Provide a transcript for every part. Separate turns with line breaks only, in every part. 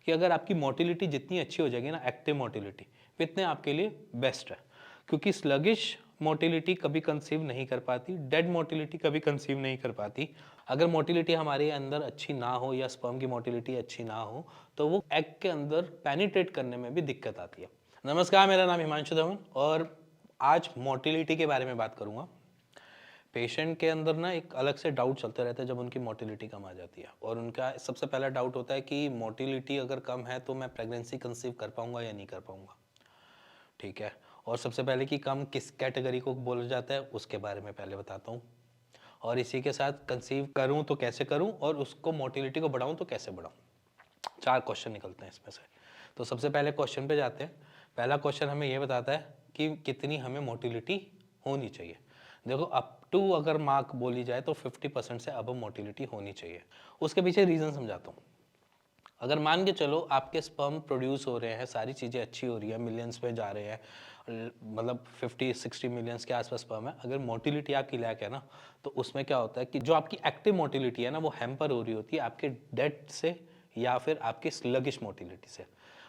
कि अगर आपकी मोटिलिटी जितनी अच्छी हो जाएगी ना, एक्टिव मोटिलिटी, इतने आपके लिए बेस्ट है। क्योंकि स्लगिश मोटिलिटी कभी कंसीव नहीं कर पाती, डेड मोटिलिटी कभी कंसीव नहीं कर पाती। अगर मोटिलिटी हमारे अंदर अच्छी ना हो या स्पर्म की मोटिलिटी अच्छी ना हो तो वो एग के अंदर पेनिट्रेट करने में भी दिक्कत आती है। नमस्कार, मेरा नाम हिमांशु धवन और आज मोटिलिटी के बारे में बात करूंगा। पेशेंट के अंदर ना एक अलग से डाउट चलते रहते हैं जब उनकी मोटिलिटी कम आ जाती है, और उनका सबसे पहला डाउट होता है कि मोटिलिटी अगर कम है तो मैं प्रेगनेंसी कंसीव कर पाऊंगा या नहीं कर पाऊंगा। ठीक है, और सबसे पहले कि कम किस कैटेगरी को बोला जाता है उसके बारे में पहले बताता हूँ, और इसी के साथ कंसीव करूँ तो कैसे करूँ और उसको मोटिलिटी को बढ़ाऊँ तो कैसे बढ़ाऊँ। 4 क्वेश्चन निकलते हैं इसमें से। तो सबसे पहले क्वेश्चन पे जाते हैं। पहला क्वेश्चन हमें ये बताता है कि कितनी हमें मोटिलिटी होनी चाहिए। देखो, अप टू अगर मार्क बोली जाए तो 50% से अब मोटिलिटी होनी चाहिए। उसके पीछे रीज़न समझाता हूँ। अगर मान के चलो आपके स्पर्म प्रोड्यूस हो रहे हैं, सारी चीज़ें अच्छी हो रही है, मिलियंस में जा रहे हैं, मतलब 50-60 मिलियंस के आसपास स्पर्म है, अगर मोटिलिटी आपकी लैक है ना, तो उसमें क्या होता है कि जो आपकी एक्टिव मोटिलिटी है ना, वो हैम्पर हो रही होती है आपके डेड से या फिर आपके स्लगिश मोटिलिटी से।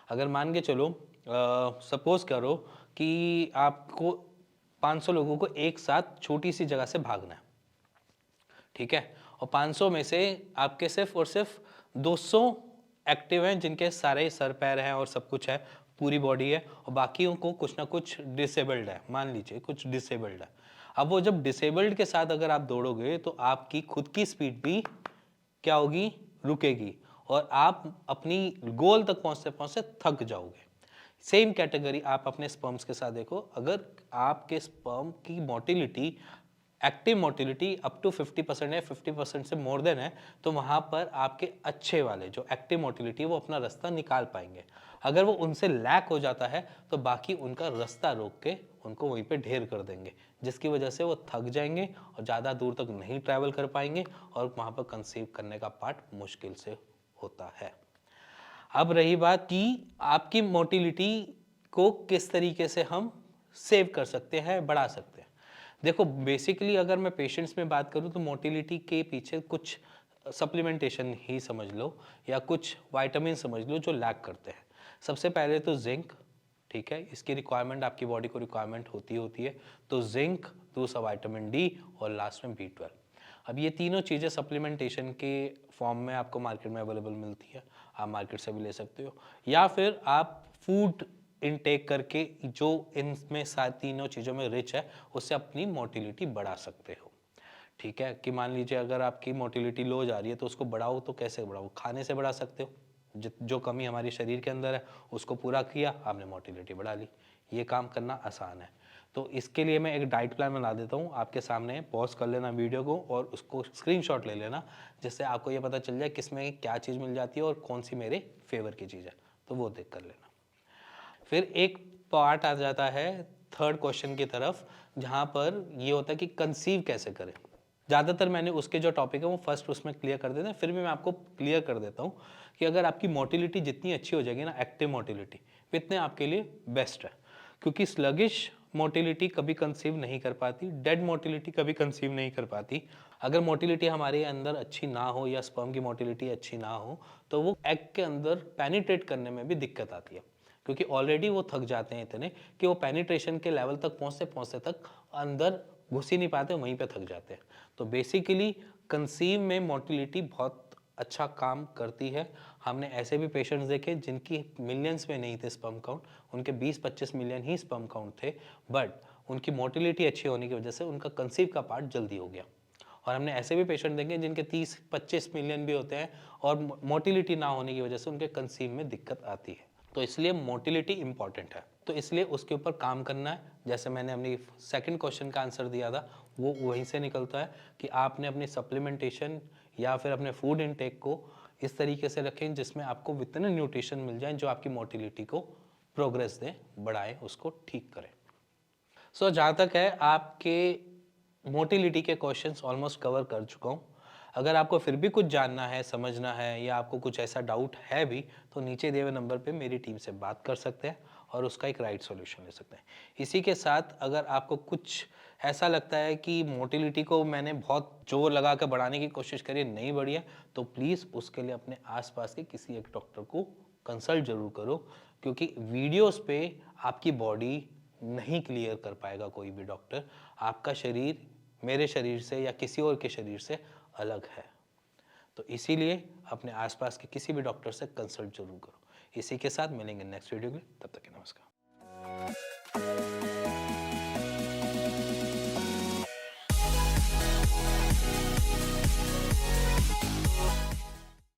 अगर मान के चलो, सपोज करो कि आपको 500 लोगों को एक साथ छोटी सी जगह से भागना है, ठीक है, और 500 में से आपके सिर्फ और सिर्फ 200 एक्टिव हैं जिनके सारे सर पैर हैं और सब कुछ है, पूरी बॉडी है, और बाकियों को कुछ ना कुछ डिसेबल्ड है, मान लीजिए कुछ डिसेबल्ड है। अब वो जब डिसेबल्ड के साथ अगर आप दौड़ोगे तो आपकी खुद की स्पीड भी क्या होगी, रुकेगी, और आप अपनी गोल तक पहुंचते पहुंचते थक जाओगे। सेम कैटेगरी आप अपने स्पर्म्स के साथ देखो, अगर आपके स्पर्म की motility, active motility up to 50% है, 50% से मोर देन है, तो वहाँ पर आपके अच्छे वाले जो एक्टिव मोटिलिटी वो अपना रास्ता निकाल पाएंगे। अगर वो उनसे लैक हो जाता है तो बाकी उनका रास्ता रोक के उनको वहीं पे ढेर कर देंगे, जिसकी वजह से वो थक जाएंगे और ज़्यादा दूर तक नहीं ट्रैवल कर पाएंगे और वहाँ पर कंसीव करने का पार्ट मुश्किल से होता है। अब रही बात कि आपकी मोटिलिटी को किस तरीके से हम सेव कर सकते हैं, बढ़ा सकते हैं। देखो, बेसिकली अगर मैं पेशेंट्स में बात करूं तो मोटिलिटी के पीछे कुछ सप्लीमेंटेशन ही समझ लो या कुछ विटामिन समझ लो जो लैक करते हैं। सबसे पहले तो जिंक, ठीक है, इसकी रिक्वायरमेंट आपकी बॉडी को रिक्वायरमेंट होती है। तो जिंक, दूसरा विटामिन डी और लास्ट में B12। अब ये तीनों चीज़ें सप्लीमेंटेशन के फॉर्म में आपको मार्केट में अवेलेबल मिलती है, आप मार्केट से भी ले सकते हो, या फिर आप फूड इनटेक करके जो इनमें तीनों चीज़ों में रिच है उससे अपनी मोटिलिटी बढ़ा सकते हो। ठीक है, कि मान लीजिए अगर आपकी मोटिलिटी लो जा रही है तो उसको बढ़ाओ, तो कैसे बढ़ाओ, खाने से बढ़ा सकते हो। जो कमी हमारी शरीर के अंदर है उसको पूरा किया, आपने मोटिलिटी बढ़ा ली। ये काम करना आसान है। तो इसके लिए मैं एक डाइट प्लान बना देता हूँ आपके सामने, पॉज कर लेना वीडियो को और उसको स्क्रीनशॉट ले लेना, जिससे आपको ये पता चल जाए किस में क्या चीज़ मिल जाती है और कौन सी मेरे फेवर की चीज़ है, तो वो देख कर लेना। फिर एक पार्ट आ जाता है थर्ड क्वेश्चन की तरफ, जहाँ पर ये होता है कि कंसीव कैसे करें। ज़्यादातर मैंने उसके जो टॉपिक है वो फर्स्ट उसमें क्लियर कर देते हैं, फिर भी मैं आपको क्लियर कर देता हूँ कि अगर आपकी मोटिलिटी जितनी अच्छी हो जाएगी ना, एक्टिव मोटिलिटी, इतने आपके लिए बेस्ट है। क्योंकि स्लगिश मोटिलिटी कभी कंसीव नहीं कर पाती, डेड मोटिलिटी कभी कंसीव नहीं कर पाती। अगर मोटिलिटी हमारे अंदर अच्छी ना हो या स्पर्म की मोटिलिटी अच्छी ना हो तो वो एग के अंदर पेनिट्रेट करने में भी दिक्कत आती है, क्योंकि ऑलरेडी वो थक जाते हैं इतने कि वो पेनिट्रेशन के लेवल तक पहुँचते पहुँचते तक अंदर घुस ही नहीं पाते, वहीं पे थक जाते हैं। तो बेसिकली कंसीव में मोटिलिटी बहुत अच्छा काम करती है। हमने ऐसे भी पेशेंट्स देखे जिनकी मिलियंस में नहीं थे स्पर्म काउंट, उनके 20-25 मिलियन ही स्पर्म काउंट थे, बट उनकी मोटिलिटी अच्छी होने की वजह से उनका कंसीव का पार्ट जल्दी हो गया। और हमने ऐसे भी पेशेंट देखे जिनके 30-25 मिलियन भी होते हैं और मोटिलिटी ना होने की वजह से उनके कंसीव में दिक्कत आती है। तो इसलिए मोटिलिटी इंपॉर्टेंट है, तो इसलिए उसके ऊपर काम करना है। जैसे मैंने अपनी सेकंड क्वेश्चन का आंसर दिया था, वो वहीं से निकलता है कि आपने अपनी सप्लीमेंटेशन या फिर अपने फूड इनटेक को इस तरीके से रखें जिसमें आपको विटामिन न्यूट्रिशन मिल जाए जो आपकी मोटिलिटी को प्रोग्रेस दे, बढ़ाए, उसको ठीक करें। सो जहाँ तक है आपके मोटिलिटी के क्वेश्चंस ऑलमोस्ट कवर कर चुका हूँ। अगर आपको फिर भी कुछ जानना है, समझना है, या आपको कुछ ऐसा डाउट है भी, तो नीचे दिए हुए नंबर पे मेरी टीम से बात कर सकते हैं और उसका एक राइट सॉल्यूशन ले सकते हैं। इसी के साथ अगर आपको कुछ ऐसा लगता है कि मोटिलिटी को मैंने बहुत जोर लगा कर बढ़ाने की कोशिश करी, नहीं बढ़ी है, तो प्लीज़ उसके लिए अपने आसपास के किसी एक डॉक्टर को कंसल्ट जरूर करो, क्योंकि वीडियोस पे आपकी बॉडी नहीं क्लियर कर पाएगा कोई भी डॉक्टर। आपका शरीर मेरे शरीर से या किसी और के शरीर से अलग है, तो इसीलिए अपने आसपास के किसी भी डॉक्टर से कंसल्ट जरूर करो। इसी के साथ मिलेंगे नेक्स्ट वीडियो में, तब तक के नमस्कार।